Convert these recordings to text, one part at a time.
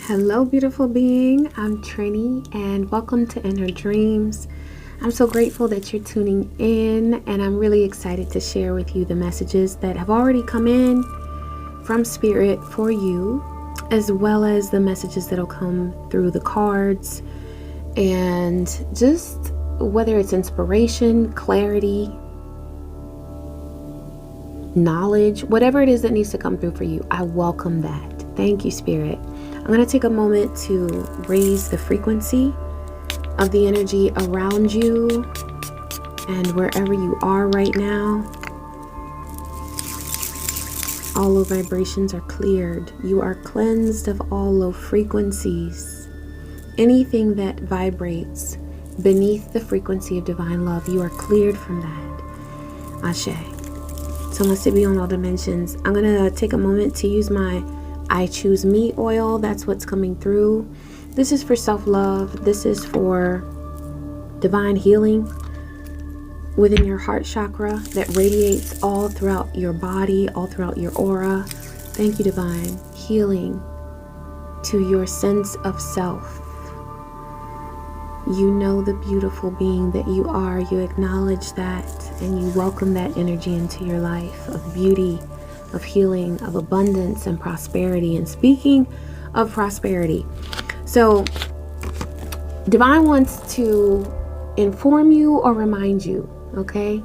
Hello, beautiful being. I'm Trini, and welcome to Inner Dreams. I'm so grateful that you're tuning in, and I'm really excited to share with you the messages that have already come in from Spirit for you, as well as the messages that'll come through the cards, and just whether it's inspiration, clarity, knowledge, whatever it is that needs to come through for you, I welcome that. Thank you, Spirit. I'm going to take a moment to raise the frequency of the energy around you and wherever you are right now. All low vibrations are cleared. You are cleansed of all low frequencies. Anything that vibrates beneath the frequency of divine love, you are cleared from that. Ashe. So let's be on all dimensions. I'm going to take a moment to use my I Choose Me oil. That's what's coming through. This is for self-love. This is for divine healing within your heart chakra that radiates all throughout your body, all throughout your aura. Thank you, divine healing to your sense of self. You know the beautiful being that you are. You acknowledge that and you welcome that energy into your life of beauty, of healing, of abundance and prosperity. And speaking of prosperity, so divine wants to inform you or remind you, okay,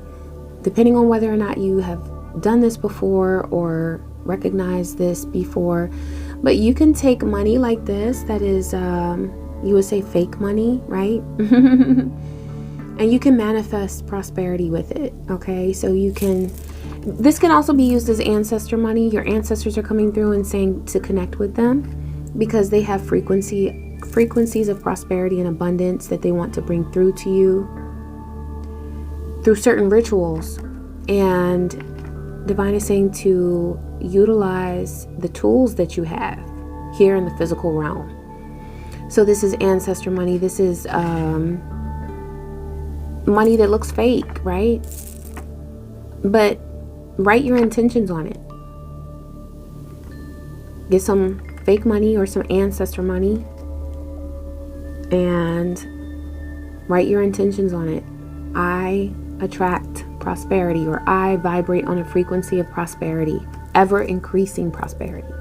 depending on whether or not you have done this before or recognized this before, but you can take money like this that is you would say fake money, right? And you can manifest prosperity with it, okay? So you can, this can also be used as ancestor money. Your ancestors are coming through and saying to connect with them because they have frequencies of prosperity and abundance that they want to bring through to you through certain rituals. And divine is saying to utilize the tools that you have here in the physical realm. So this is ancestor money. This is money that looks fake, right? But write your intentions on it. Get some fake money or some ancestor money and write your intentions on it. I attract prosperity, or I vibrate on a frequency of prosperity, ever increasing prosperity.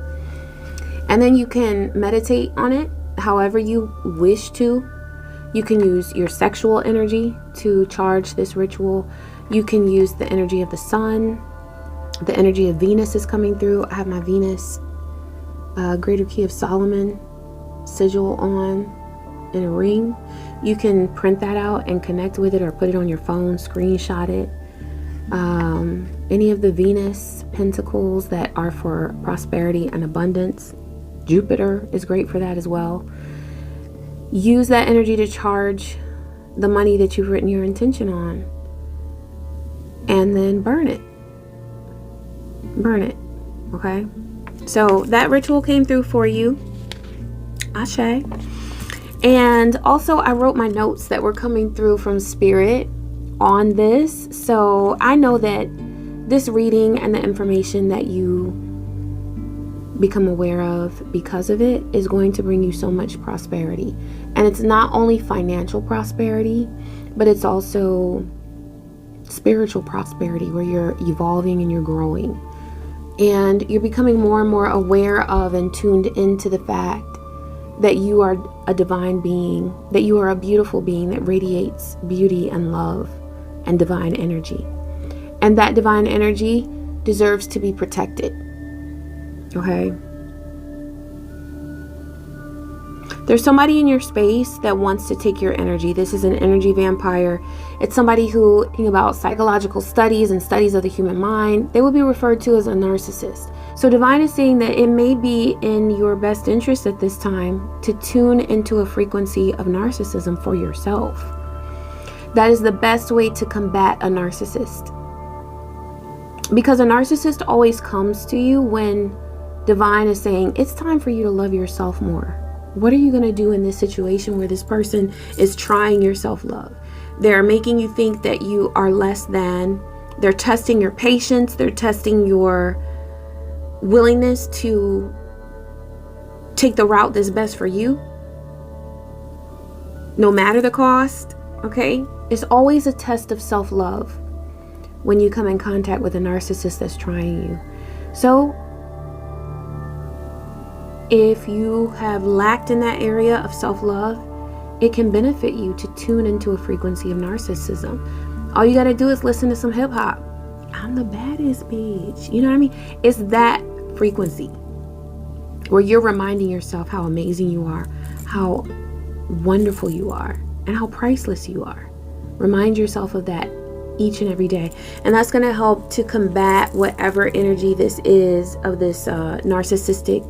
And then you can meditate on it however you wish to. You can use your sexual energy to charge this ritual. You can use the energy of the sun. The energy of Venus is coming through. I have my Venus Greater Key of Solomon sigil on in a ring. You can print that out and connect with it or put it on your phone, screenshot it. Any of the Venus pentacles that are for prosperity and abundance. Jupiter is great for that as well. Use that energy to charge the money that you've written your intention on. And then burn it. Burn it. Okay? So that ritual came through for you. Ashe. And also I wrote my notes that were coming through from Spirit on this. So I know that this reading and the information that you become aware of because of it is going to bring you so much prosperity. And it's not only financial prosperity, but it's also spiritual prosperity where you're evolving and you're growing. And you're becoming more and more aware of and tuned into the fact that you are a divine being, that you are a beautiful being that radiates beauty and love and divine energy. And that divine energy deserves to be protected. Okay? There's somebody in your space that wants to take your energy. This is an energy vampire. It's somebody who, thinking about psychological studies and studies of the human mind, they would be referred to as a narcissist. So divine is saying that it may be in your best interest at this time to tune into a frequency of narcissism for yourself. That is the best way to combat a narcissist. Because a narcissist always comes to you when divine is saying, it's time for you to love yourself more. What are you going to do in this situation where this person is trying your self-love? They're making you think that you are less than. They're testing your patience. They're testing your willingness to take the route that's best for you, no matter the cost, okay? It's always a test of self-love when you come in contact with a narcissist that's trying you. So if you have lacked in that area of self-love, it can benefit you to tune into a frequency of narcissism. All you got to do is listen to some hip hop. I'm the baddest bitch. You know what I mean? It's that frequency where you're reminding yourself how amazing you are, how wonderful you are, and how priceless you are. Remind yourself of that each and every day. And that's going to help to combat whatever energy this is of this narcissistic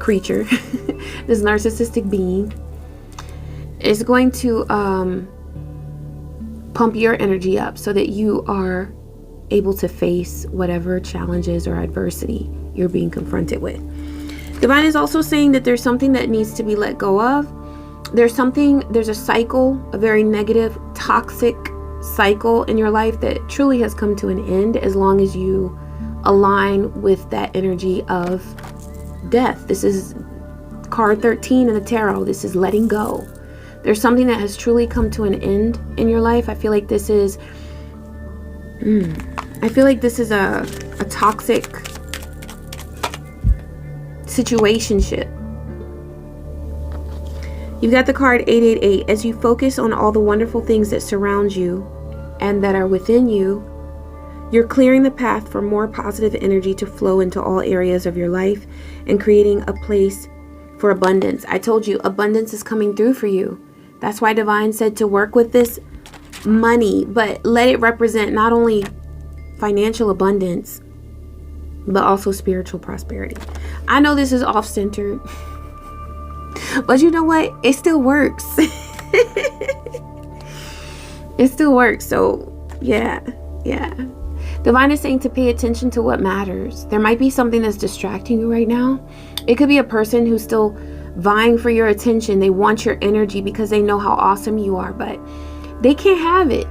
creature, this narcissistic being. Is going to pump your energy up so that you are able to face whatever challenges or adversity you're being confronted with. Divine is also saying that there's something that needs to be let go of. There's a cycle, a very negative, toxic cycle in your life that truly has come to an end as long as you align with that energy of death. This is card 13 in the tarot. This is letting go. There's something that has truly come to an end in your life. I feel like this is a toxic situationship. You've got the card 888. As you focus on all the wonderful things that surround you and that are within you, you're clearing the path for more positive energy to flow into all areas of your life and creating a place for abundance. I told you, abundance is coming through for you. That's why Divine said to work with this money, but let it represent not only financial abundance, but also spiritual prosperity. I know this is off-centered, but you know what? It still works. It still works. So yeah. Divine is saying to pay attention to what matters. There might be something that's distracting you right now. It could be a person who's still vying for your attention. They want your energy because they know how awesome you are, but they can't have it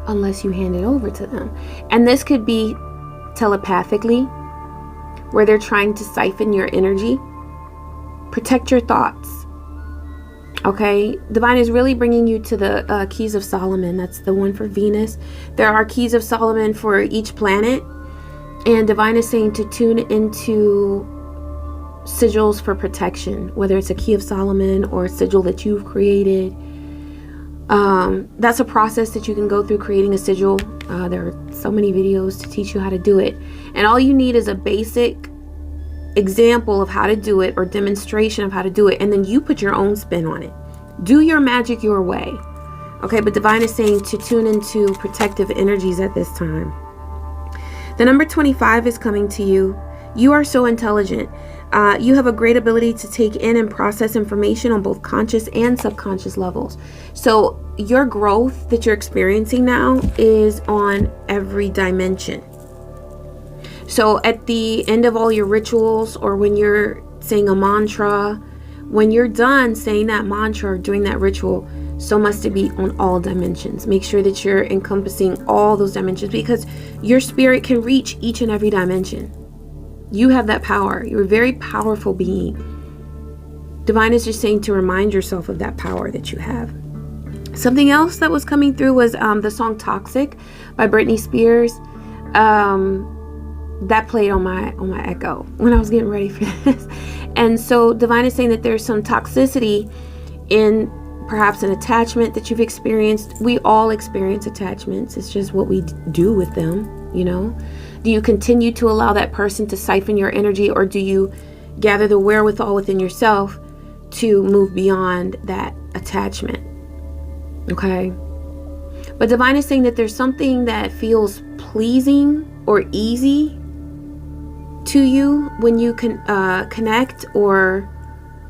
unless you hand it over to them. And this could be telepathically, where they're trying to siphon your energy. Protect your thoughts. Okay, Divine is really bringing you to the Keys of Solomon. That's the one for Venus. There are Keys of Solomon for each planet. And Divine is saying to tune into sigils for protection, whether it's a Key of Solomon or a sigil that you've created. That's a process that you can go through creating a sigil. There are so many videos to teach you how to do it. And all you need is a basic example of how to do it or demonstration of how to do it. And then you put your own spin on it. Do your magic your way. Okay, but Divine is saying to tune into protective energies at this time. The number 25 is coming to you. You are so intelligent. You have a great ability to take in and process information on both conscious and subconscious levels. So your growth that you're experiencing now is on every dimension. So at the end of all your rituals, or when you're saying a mantra, when you're done saying that mantra or doing that ritual, so must it be on all dimensions. Make sure that you're encompassing all those dimensions, because your spirit can reach each and every dimension. You have that power. You're a very powerful being. Divine is just saying to remind yourself of that power that you have. Something else that was coming through was the song Toxic by Britney Spears. That played on my Echo when I was getting ready for this. And so Divine is saying that there's some toxicity in perhaps an attachment that you've experienced. We all experience attachments. It's just what we do with them, you know. Do you continue to allow that person to siphon your energy, or do you gather the wherewithal within yourself to move beyond that attachment? Okay. But Divine is saying that there's something that feels pleasing or easy to you when you can connect or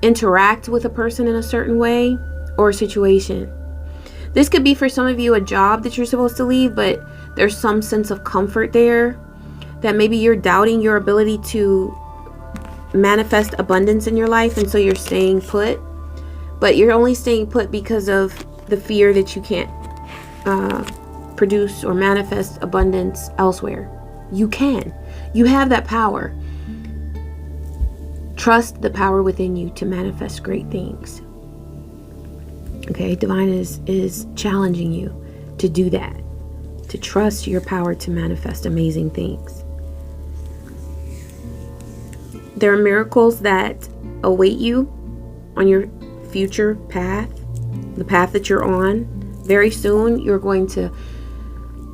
interact with a person in a certain way or a situation. This could be for some of you a job that you're supposed to leave, but there's some sense of comfort there that maybe you're doubting your ability to manifest abundance in your life, and so you're staying put. But you're only staying put because of the fear that you can't produce or manifest abundance elsewhere. You can. You have that power. Trust the power within you to manifest great things. Okay, Divine is challenging you to do that, to trust your power to manifest amazing things. There are miracles that await you on your future path, the path that you're on. Very soon, you're going to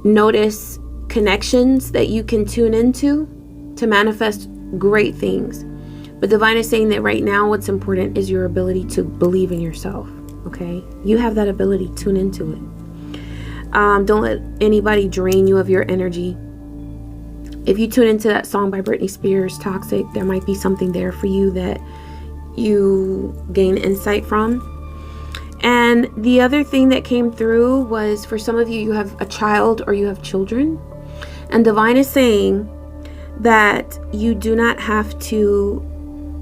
notice connections that you can tune into to manifest great things. But Divine is saying that right now, what's important is your ability to believe in yourself. Okay, you have that ability. Tune into it. Don't let anybody drain you of your energy. If you tune into that song by Britney Spears, Toxic, there might be something there for you that you gain insight from. And the other thing that came through was, for some of you, you have a child or you have children. And Divine is saying that you do not have to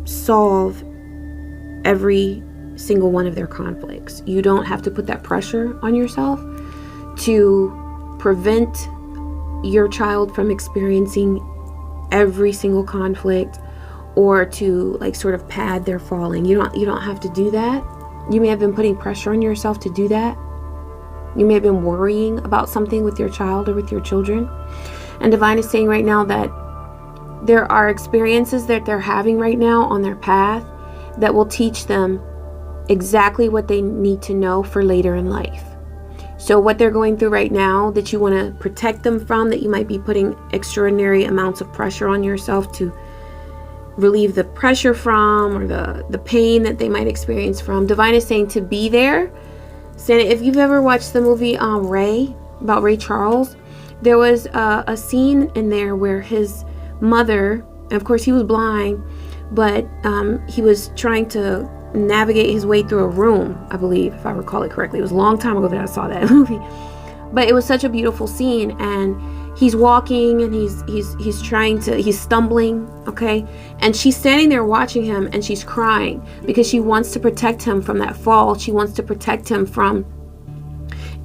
solve every single one of their conflicts. You don't have to put that pressure on yourself to prevent your child from experiencing every single conflict, or to like sort of pad their falling. You don't have to do that. You may have been putting pressure on yourself to do that. You may have been worrying about something with your child or with your children. And Divine is saying right now that there are experiences that they're having right now on their path that will teach them exactly what they need to know for later in life. So what they're going through right now that you want to protect them from, that you might be putting extraordinary amounts of pressure on yourself to relieve the pressure from, or the pain that they might experience from. Divine is saying to be there. Saying, if you've ever watched the movie Ray, about Ray Charles, there was a scene in there where his mother, and of course he was blind, but he was trying to navigate his way through a room, I believe, if I recall it correctly. It was a long time ago that I saw that movie, but it was such a beautiful scene. And he's walking and he's stumbling, okay, and she's standing there watching him, and she's crying because she wants to protect him from that fall. She wants to protect him from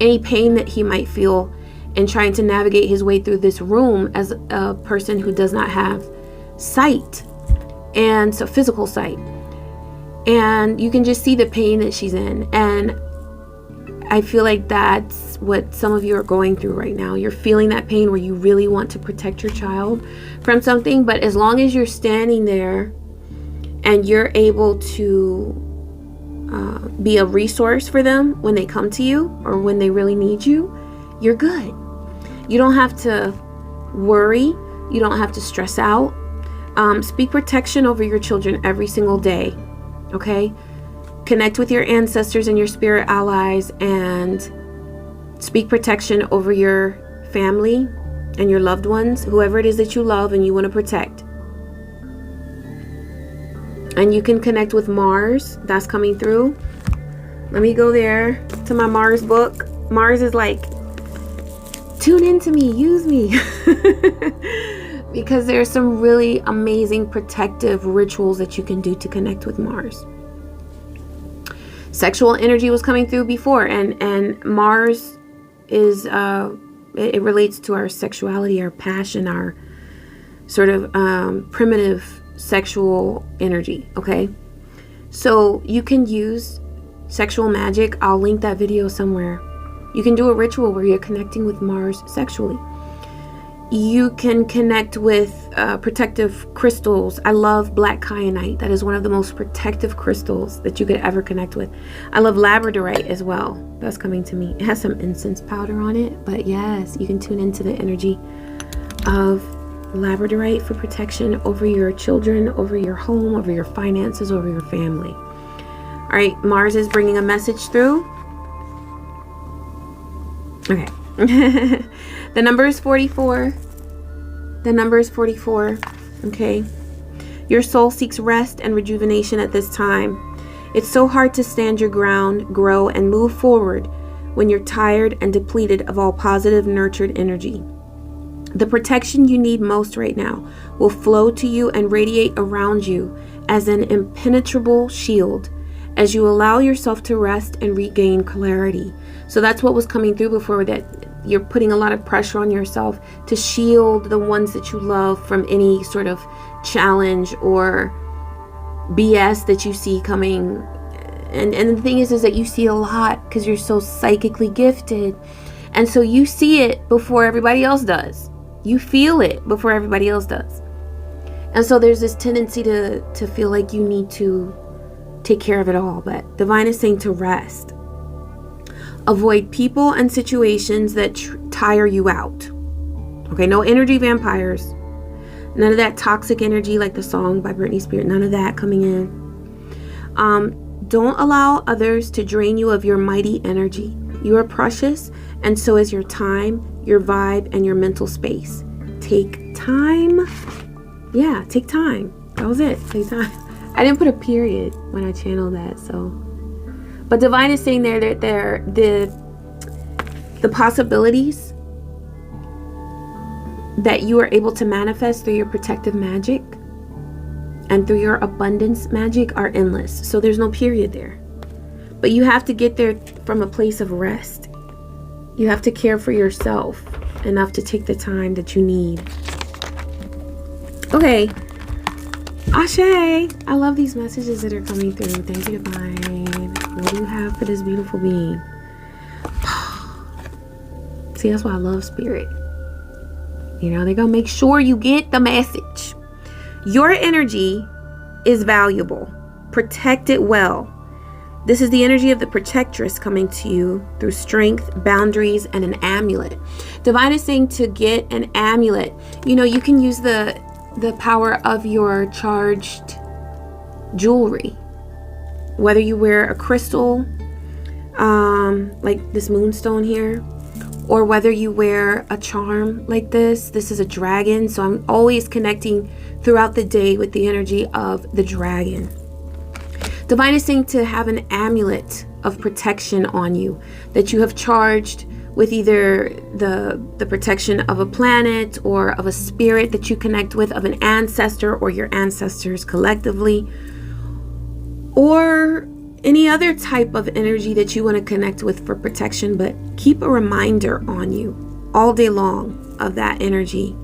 any pain that he might feel in trying to navigate his way through this room as a person who does not have sight, and so physical sight. And you can just see the pain that she's in. And I feel like that's what some of you are going through right now. You're feeling that pain where you really want to protect your child from something, but as long as you're standing there and you're able to be a resource for them when they come to you or when they really need you, you're good. You don't have to worry. You don't have to stress out. Speak protection over your children every single day. Okay? Connect with your ancestors and your spirit allies and speak protection over your family and your loved ones, whoever it is that you love and you want to protect. And you can connect with Mars. That's coming through. Let me go there to my Mars book. Mars is like, tune into me, use me. Because there's some really amazing protective rituals that you can do to connect with Mars. Sexual energy was coming through before, and Mars is it relates to our sexuality, our passion, our sort of primitive sexual energy. Okay, so you can use sexual magic. I'll link that video somewhere. You can do a ritual where you're connecting with Mars sexually. You can connect with protective crystals. I love black kyanite. That is one of the most protective crystals that you could ever connect with. I love labradorite as well. That's coming to me. It has some incense powder on it, but yes, you can tune into the energy of labradorite for protection over your children, over your home, over your finances, over your family. All right, Mars is bringing a message through. Okay. The number is 44. The number is 44. Okay. Your soul seeks rest and rejuvenation at this time. It's so hard to stand your ground, grow, and move forward when you're tired and depleted of all positive, nurtured energy. The protection you need most right now will flow to you and radiate around you as an impenetrable shield as you allow yourself to rest and regain clarity. So that's what was coming through before, that you're putting a lot of pressure on yourself to shield the ones that you love from any sort of challenge or BS that you see coming. And the thing is that you see a lot because you're so psychically gifted. And so you see it before everybody else does. You feel it before everybody else does. And so there's this tendency to feel like you need to take care of it all. But Divine is saying to rest. Avoid people and situations that tire you out. Okay, no energy vampires. None of that toxic energy like the song by Britney Spears. None of that coming in. Don't allow others to drain you of your mighty energy. You are precious, and so is your time, your vibe, and your mental space. Take time. Yeah, take time. That was it. Take time. I didn't put a period when I channeled that, so. But Divine is saying there that the possibilities that you are able to manifest through your protective magic and through your abundance magic are endless. So there's no period there. But you have to get there from a place of rest. You have to care for yourself enough to take the time that you need. Okay. Ashe. I love these messages that are coming through. Thank you, Divine. What do you have for this beautiful being? See, that's why I love Spirit. You know, they're going to make sure you get the message. Your energy is valuable. Protect it well. This is the energy of the protectress coming to you through strength, boundaries, and an amulet. Divine is saying to get an amulet. You know, you can use the power of your charged jewelry. Whether you wear a crystal, like this moonstone here, or whether you wear a charm like this. This is a dragon, so I'm always connecting throughout the day with the energy of the dragon. Divine is saying to have an amulet of protection on you that you have charged with either the protection of a planet or of a spirit that you connect with, of an ancestor or your ancestors collectively, or any other type of energy that you want to connect with for protection. But keep a reminder on you all day long of that energy,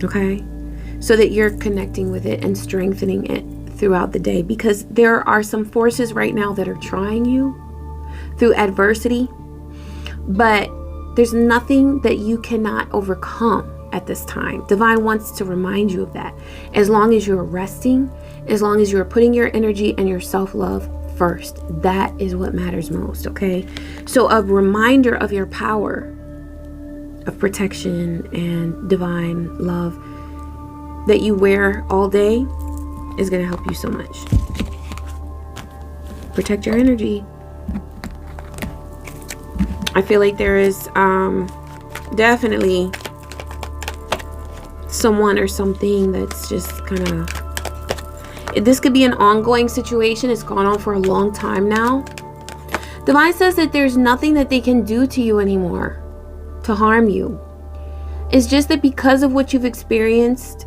okay? So that you're connecting with it and strengthening it throughout the day, because there are some forces right now that are trying you through adversity, but there's nothing that you cannot overcome at this time. Divine wants to remind you of that. As long as you're resting, as long as you're putting your energy and your self-love first, that is what matters most, okay? So a reminder of your power of protection and divine love that you wear all day is going to help you so much. Protect your energy. I feel like there is definitely someone or something that's just kind of, this could be an ongoing situation. It's gone on for a long time now. Divine says that there's nothing that they can do to you anymore to harm you. It's just that because of what you've experienced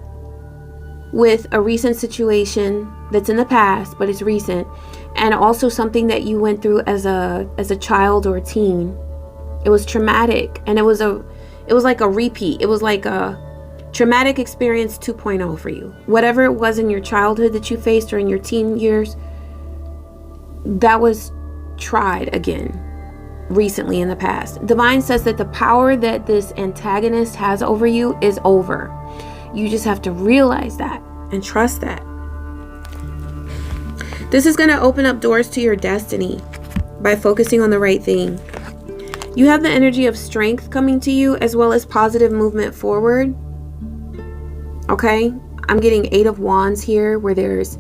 with a recent situation that's in the past, but it's recent, and also something that you went through as a child or a teen. It was traumatic, and it was like a repeat. It was like a traumatic experience 2.0 for you. Whatever it was in your childhood that you faced or in your teen years, that was tried again recently in the past. Divine says that the power that this antagonist has over you is over. You just have to realize that and trust that. This is going to open up doors to your destiny by focusing on the right thing. You have the energy of strength coming to you, as well as positive movement forward. Okay? I'm getting 8 of Wands here, where there's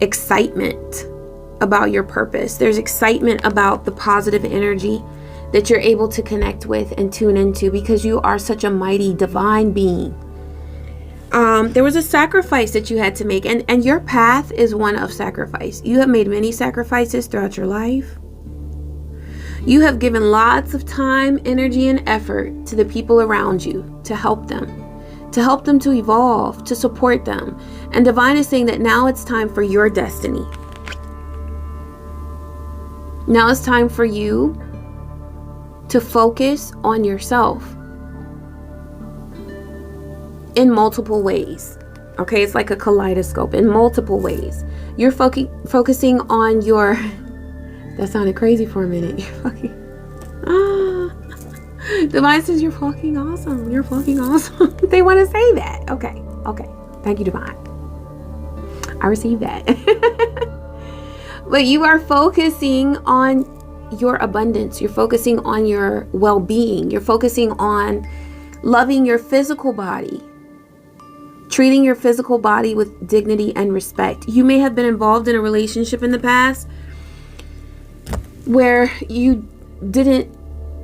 excitement about your purpose. There's excitement about the positive energy that you're able to connect with and tune into, because you are such a mighty divine being. There was a sacrifice that you had to make, and your path is one of sacrifice. You have made many sacrifices throughout your life. You have given lots of time, energy, and effort to the people around you to help them to evolve, to support them. And Divine is saying that now it's time for your destiny. Now it's time for you to focus on yourself in multiple ways. Okay, it's like a kaleidoscope in multiple ways. You're focusing on your... That sounded crazy for a minute. You're fucking... Divine says you're fucking awesome. You're fucking awesome. They want to say that. Okay. Thank you, Divine. I received that. But you are focusing on your abundance. You're focusing on your well-being. You're focusing on loving your physical body. Treating your physical body with dignity and respect. You may have been involved in a relationship in the past where you didn't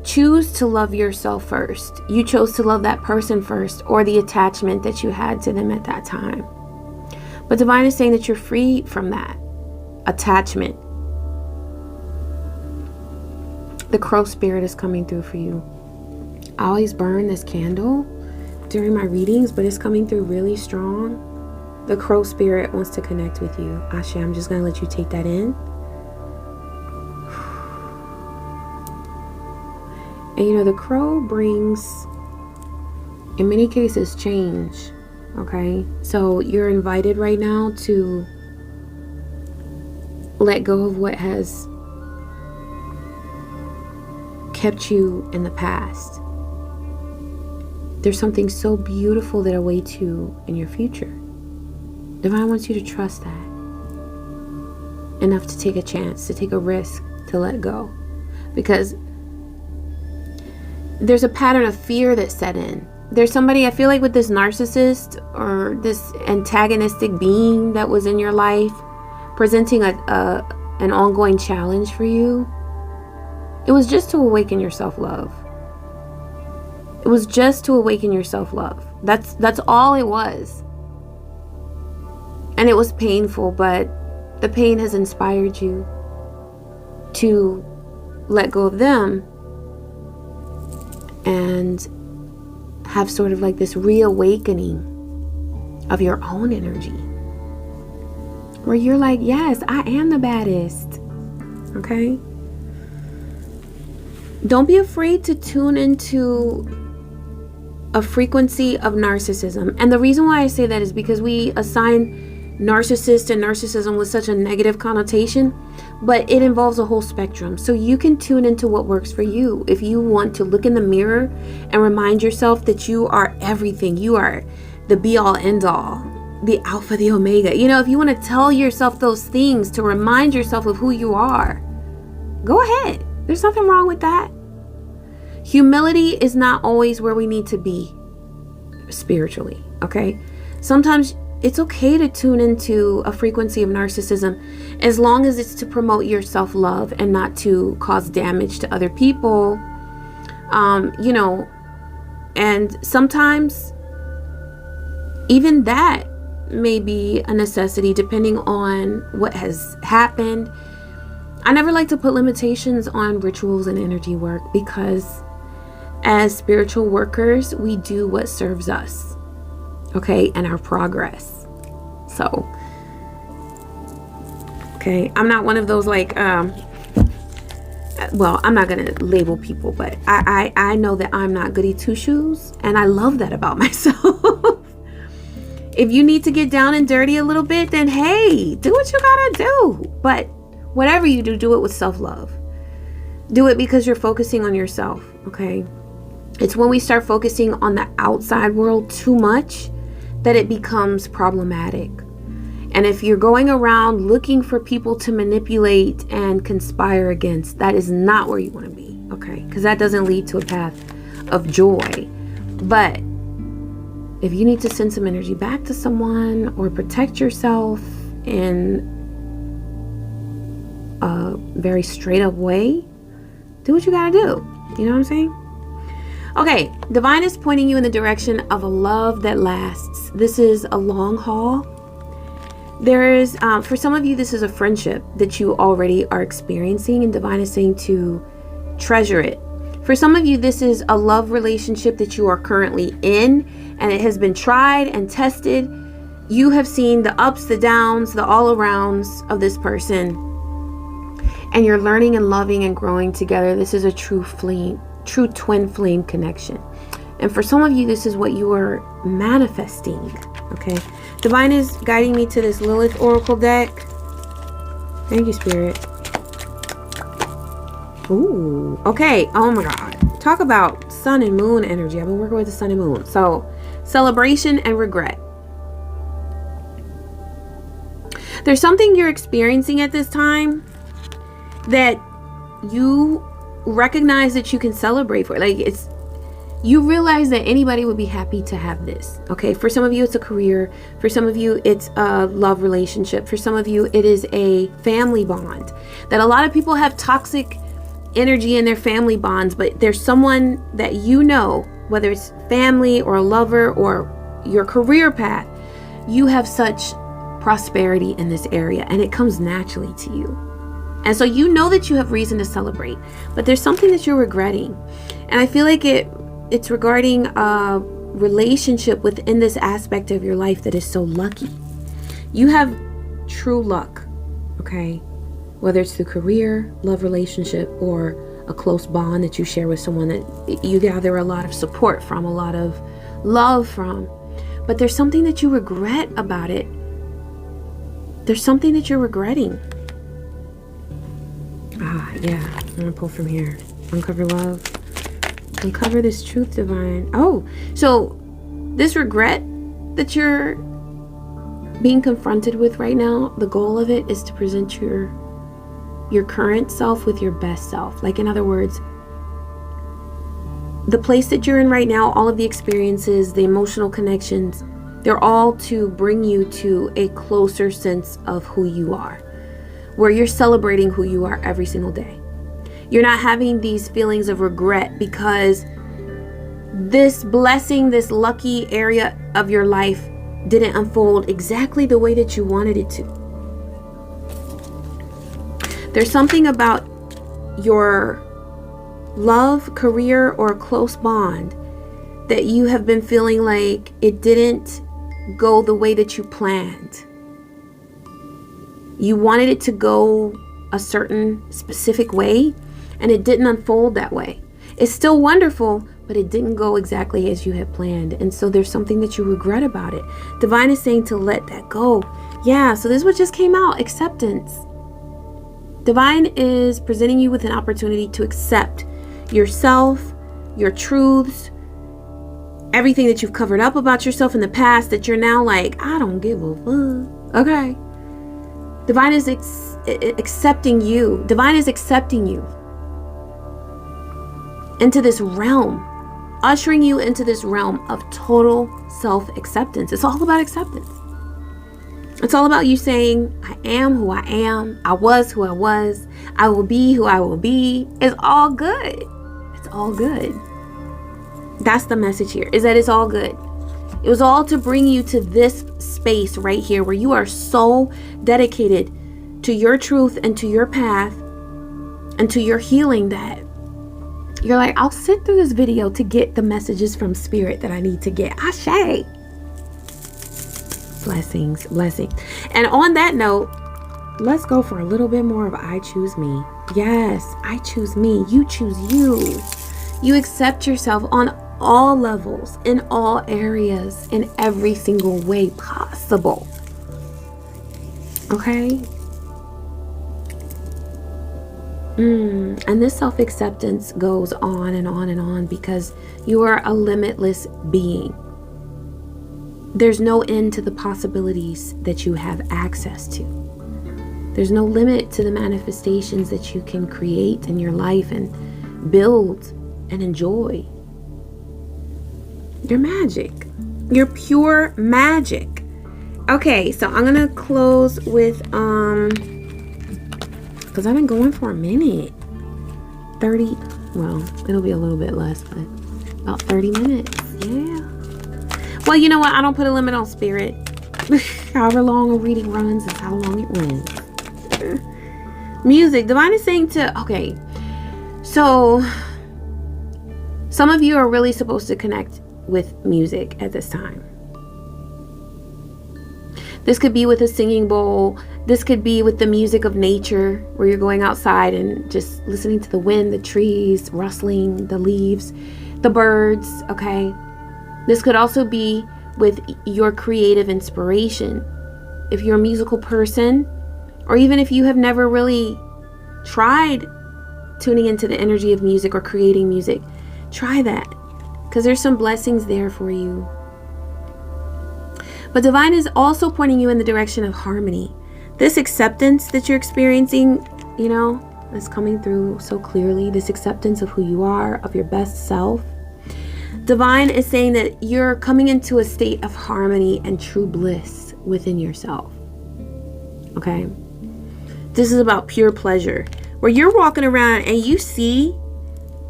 choose to love yourself first. You chose to love that person first, or the attachment that you had to them at that time. But Divine is saying that you're free from that attachment. The crow spirit is coming through for you. I always burn this candle during my readings, but it's coming through really strong. The crow spirit wants to connect with you. Ashe, I'm just going to let you take that in. And you know, the crow brings, in many cases, change. Okay? So you're invited right now to let go of what has kept you in the past. There's something so beautiful that awaits you in your future. Divine wants you to trust that. Enough to take a chance, to take a risk, to let go. Because there's a pattern of fear that set in. There's somebody, I feel like, with this narcissist or this antagonistic being that was in your life, presenting an ongoing challenge for you. It was just to awaken your self-love. It was just to awaken your self-love. That's all it was. And it was painful, but the pain has inspired you to let go of them and have sort of like this reawakening of your own energy. Where you're like, yes, I am the baddest. Okay? Don't be afraid to tune into a frequency of narcissism. And the reason why I say that is because we assign narcissist and narcissism with such a negative connotation, but it involves a whole spectrum. So you can tune into what works for you. If you want to look in the mirror and remind yourself that you are everything, you are the be all end all, the alpha, the omega. You know, if you want to tell yourself those things to remind yourself of who you are, go ahead. There's nothing wrong with that. Humility is not always where we need to be spiritually, okay? Sometimes it's okay to tune into a frequency of narcissism as long as it's to promote your self-love and not to cause damage to other people. You know, and sometimes even that may be a necessity depending on what has happened. I never like to put limitations on rituals and energy work because as spiritual workers, we do what serves us, okay, and our progress. So, okay, I'm not one of those like, well, I'm not going to label people, but I know that I'm not goody two-shoes, and I love that about myself. If you need to get down and dirty a little bit, then hey, do what you gotta do. But whatever you do, do it with self-love. Do it because you're focusing on yourself, okay? It's when we start focusing on the outside world too much that it becomes problematic. And if you're going around looking for people to manipulate and conspire against, that is not where you want to be, okay? Because that doesn't lead to a path of joy. But if you need to send some energy back to someone or protect yourself in a very straight up way, do what you gotta do. You know what I'm saying? Okay, Divine is pointing you in the direction of a love that lasts. This is a long haul. There is, for some of you, this is a friendship that you already are experiencing, and Divine is saying to treasure it. For some of you, this is a love relationship that you are currently in, and it has been tried and tested. You have seen the ups, the downs, the all-arounds of this person, and you're learning and loving and growing together. This is a true twin flame connection. And for some of you, this is what you are manifesting, okay? Divine is guiding me to this Lilith Oracle deck. Thank you, Spirit. Ooh, okay. Oh my God. Talk about sun and moon energy. I've been working with the sun and moon. So, celebration and regret. There's something you're experiencing at this time that you recognize that you can celebrate for. Like, it's, you realize that anybody would be happy to have this. Okay, for some of you it's a career, for some of you it's a love relationship, for some of you it is a family bond. That a lot of people have toxic energy in their family bonds, but there's someone that you know, whether it's family or a lover or your career path, you have such prosperity in this area and it comes naturally to you. And so you know that you have reason to celebrate, but there's something that you're regretting. And I feel like it's regarding a relationship within this aspect of your life that is so lucky. You have true luck, okay? Whether it's through career, love relationship, or a close bond that you share with someone that you gather a lot of support from, a lot of love from. But there's something that you regret about it. There's something that you're regretting. Ah, yeah. I'm going to pull from here. Uncover love. Uncover this truth, Divine. Oh, so this regret that you're being confronted with right now, the goal of it is to present your current self with your best self. Like, in other words, the place that you're in right now, all of the experiences, the emotional connections, they're all to bring you to a closer sense of who you are, where you're celebrating who you are every single day. You're not having these feelings of regret because this blessing, this lucky area of your life didn't unfold exactly the way that you wanted it to. There's something about your love, career, or close bond that you have been feeling like it didn't go the way that you planned. You wanted it to go a certain specific way, and it didn't unfold that way. It's still wonderful, but it didn't go exactly as you had planned. And so there's something that you regret about it. Divine is saying to let that go. Yeah, so this is what just came out, acceptance. Divine is presenting you with an opportunity to accept yourself, your truths, everything that you've covered up about yourself in the past that you're now like, I don't give a fuck. Okay. Divine is accepting you. Divine is accepting you into this realm, ushering you into this realm of total self-acceptance. It's all about acceptance. It's all about you saying, I am who I am. I was who I was. I will be who I will be. It's all good. It's all good. That's the message here, is that it's all good. It was all to bring you to this space right here where you are so dedicated to your truth and to your path and to your healing that you're like, I'll sit through this video to get the messages from Spirit that I need to get. Ashe. Blessings, blessings. And on that note, let's go for a little bit more of I choose me. Yes, I choose me. You choose you. You accept yourself on all levels, in all areas, in every single way possible. Okay? And this self-acceptance goes on and on and on because you are a limitless being. There's no end to the possibilities that you have access to. There's no limit to the manifestations that you can create in your life and build and enjoy. You're magic. You're pure magic. Okay, so I'm gonna close with because I've been going for a minute. 30, well, it'll be a little bit less, but about 30 minutes. Yeah. Well, you know what? I don't put a limit on Spirit. However long a reading runs is how long it runs. Music. Divine is saying to, okay, so some of you are really supposed to connect with music at this time. This could be with a singing bowl. This could be with the music of nature, where you're going outside and just listening to the wind, the trees, rustling, the leaves, the birds, okay? This could also be with your creative inspiration. If you're a musical person, or even if you have never really tried tuning into the energy of music or creating music, try that, because there's some blessings there for you. But divine is also pointing you in the direction of harmony. This acceptance that you're experiencing, you know, is coming through so clearly. This acceptance of who you are, of your best self. Divine is saying that you're coming into a state of harmony and true bliss within yourself. Okay? This is about pure pleasure, where you're walking around and you see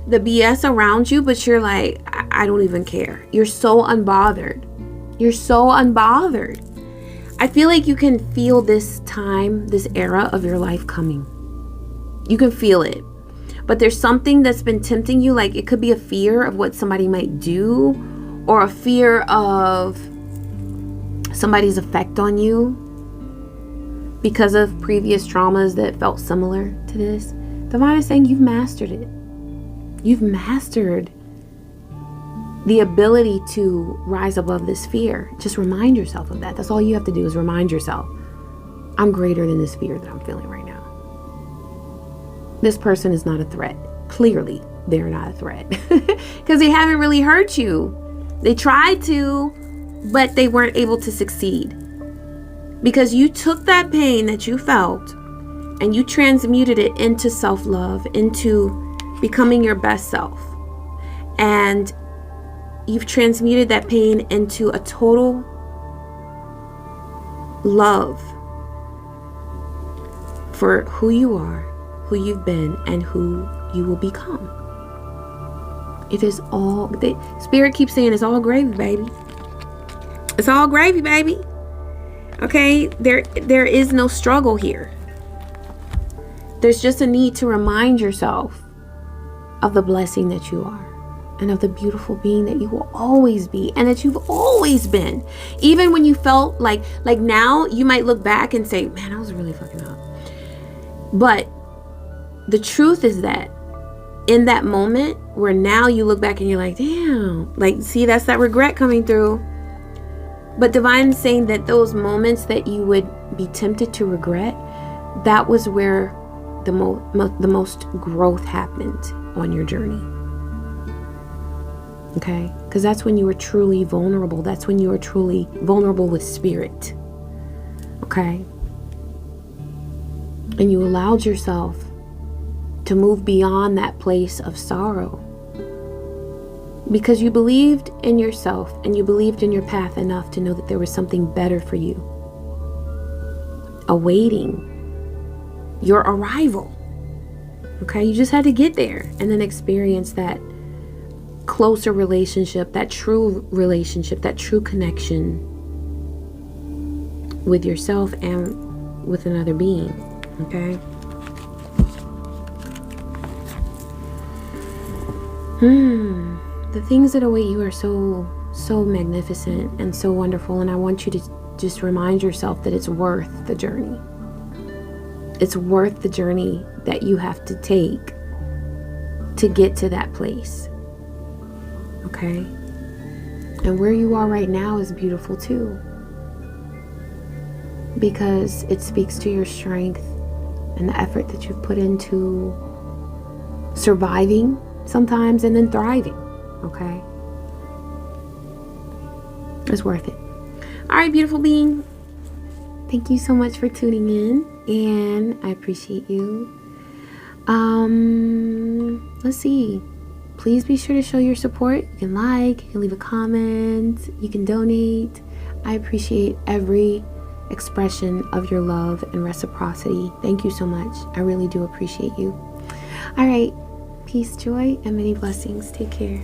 the BS around you, but you're like, I don't even care. You're so unbothered. You're so unbothered. I feel like you can feel this time, this era of your life coming. You can feel it. But there's something that's been tempting you, like it could be a fear of what somebody might do, or a fear of somebody's effect on you because of previous traumas that felt similar to this. Divine is saying you've mastered it. You've mastered the ability to rise above this fear. Just remind yourself of that. That's all you have to do, is remind yourself, I'm greater than this fear that I'm feeling right now. This person is not a threat. Clearly, they're not a threat because they haven't really hurt you. They tried to, but they weren't able to succeed, because you took that pain that you felt and you transmuted it into self-love, into becoming your best self. And you've transmuted that pain into a total love for who you are, who you've been, and who you will become. It is all, the Spirit keeps saying it's all gravy, baby. It's all gravy, baby. Okay? There is no struggle here. There's just a need to remind yourself of the blessing that you are, and of the beautiful being that you will always be, and that you've always been. Even when you felt like now you might look back and say, man, I was really fucking up. But the truth is that in that moment where now you look back and you're like, damn, like, see, that's that regret coming through. But Divine is saying that those moments that you would be tempted to regret, that was where the most growth happened on your journey. Okay? Because that's when you were truly vulnerable. That's when you were truly vulnerable with spirit. Okay? And you allowed yourself to move beyond that place of sorrow, because you believed in yourself and you believed in your path enough to know that there was something better for you awaiting your arrival. Okay? You just had to get there and then experience that closer relationship, that true relationship, that true connection with yourself and with another being. Okay? The things that await you are so magnificent and so wonderful, and I want you to just remind yourself that it's worth the journey. It's worth the journey that you have to take to get to that place. Okay? And where you are right now is beautiful too, because it speaks to your strength and the effort that you've put into surviving sometimes and then thriving. Okay? It's worth it. All right, beautiful being. Thank you so much for tuning in, and I appreciate you. Let's see. Please be sure to show your support. You can like, you can leave a comment, you can donate. I appreciate every expression of your love and reciprocity. Thank you so much. I really do appreciate you. All right. Peace, joy, and many blessings. Take care.